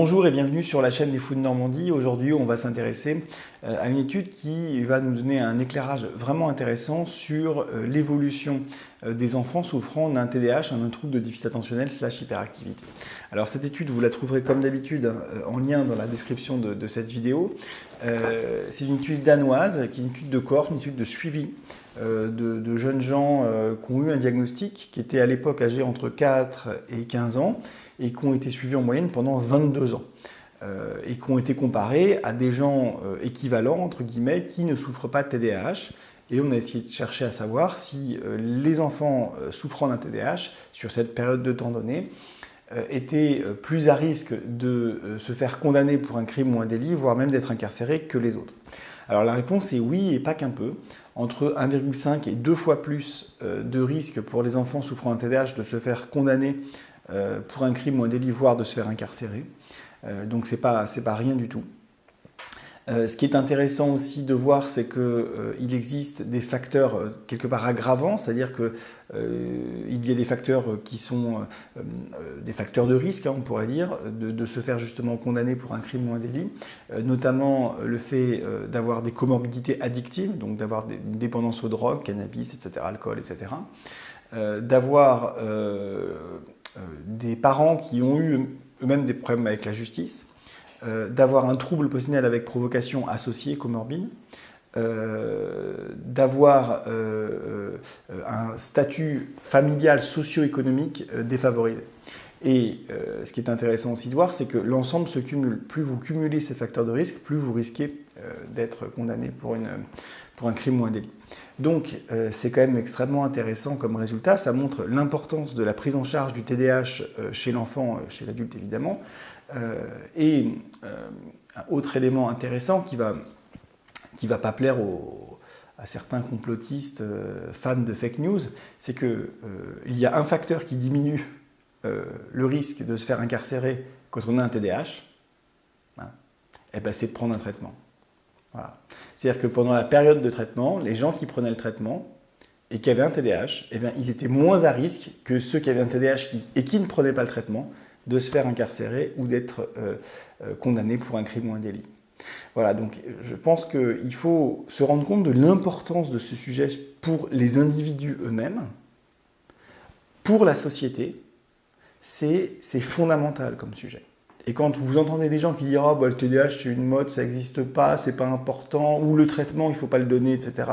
Bonjour et bienvenue sur la chaîne des Fous de Normandie. Aujourd'hui, on va s'intéresser à une étude qui va nous donner un éclairage vraiment intéressant sur l'évolution des enfants souffrant d'un TDAH, un trouble de déficit attentionnel / hyperactivité. Alors cette étude, vous la trouverez comme d'habitude en lien dans la description de cette vidéo. C'est une étude danoise, qui est une étude de cohorte, une étude de suivi de jeunes gens qui ont eu un diagnostic, qui étaient à l'époque âgés entre 4 et 15 ans, et qui ont été suivis en moyenne pendant 22 ans. Et qui ont été comparés à des gens équivalents, entre guillemets, qui ne souffrent pas de TDAH. Et on a essayé de chercher à savoir si les enfants souffrant d'un TDAH, sur cette période de temps donnée, étaient plus à risque de se faire condamner pour un crime ou un délit, voire même d'être incarcérés que les autres. Alors la réponse est oui, et pas qu'un peu. Entre 1,5 et 2 fois plus de risque pour les enfants souffrant d'un TDAH de se faire condamner pour un crime ou un délit, voire de se faire incarcérer. Donc c'est pas rien du tout. Ce qui est intéressant aussi de voir, c'est qu'il existe des facteurs quelque part aggravants, c'est-à-dire qu'il y a des facteurs qui sont des facteurs de risque, on pourrait dire, de se faire justement condamner pour un crime ou un délit, notamment le fait d'avoir des comorbidités addictives, donc d'avoir une dépendance aux drogues, cannabis, etc., alcool, etc., d'avoir des parents qui ont eu eux-mêmes des problèmes avec la justice, d'avoir un trouble positionnel avec provocation associée, comorbide, d'avoir un statut familial socio-économique défavorisé. Et ce qui est intéressant aussi de voir, c'est que l'ensemble se cumule. Plus vous cumulez ces facteurs de risque, plus vous risquez d'être condamné pour un crime ou un délit. Donc c'est quand même extrêmement intéressant comme résultat. Ça montre l'importance de la prise en charge du TDAH chez l'enfant, chez l'adulte évidemment. Et un autre élément intéressant qui va pas plaire à certains complotistes fans de fake news, c'est qu'il y a un facteur qui diminue le risque de se faire incarcérer quand on a un TDAH, et ben c'est de prendre un traitement. Voilà. C'est-à-dire que pendant la période de traitement, les gens qui prenaient le traitement et qui avaient un TDAH, eh bien, ils étaient moins à risque que ceux qui avaient un TDAH et qui ne prenaient pas le traitement de se faire incarcérer ou d'être condamnés pour un crime ou un délit. Voilà, donc je pense qu'il faut se rendre compte de l'importance de ce sujet pour les individus eux-mêmes, pour la société. C'est fondamental comme sujet. Et quand vous entendez des gens qui disent « Ah, bah, le TDAH, c'est une mode, ça n'existe pas, c'est pas important, ou le traitement, il ne faut pas le donner, etc.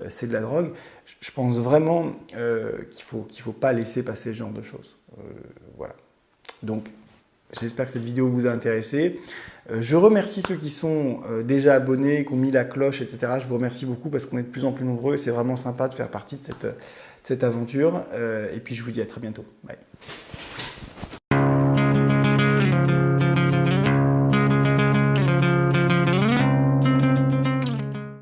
C'est de la drogue », je pense vraiment qu'il faut pas laisser passer ce genre de choses. Voilà. Donc, j'espère que cette vidéo vous a intéressé. Je remercie ceux qui sont déjà abonnés, qui ont mis la cloche, etc. Je vous remercie beaucoup parce qu'on est de plus en plus nombreux et c'est vraiment sympa de faire partie de cette aventure. Et puis, je vous dis à très bientôt. Bye.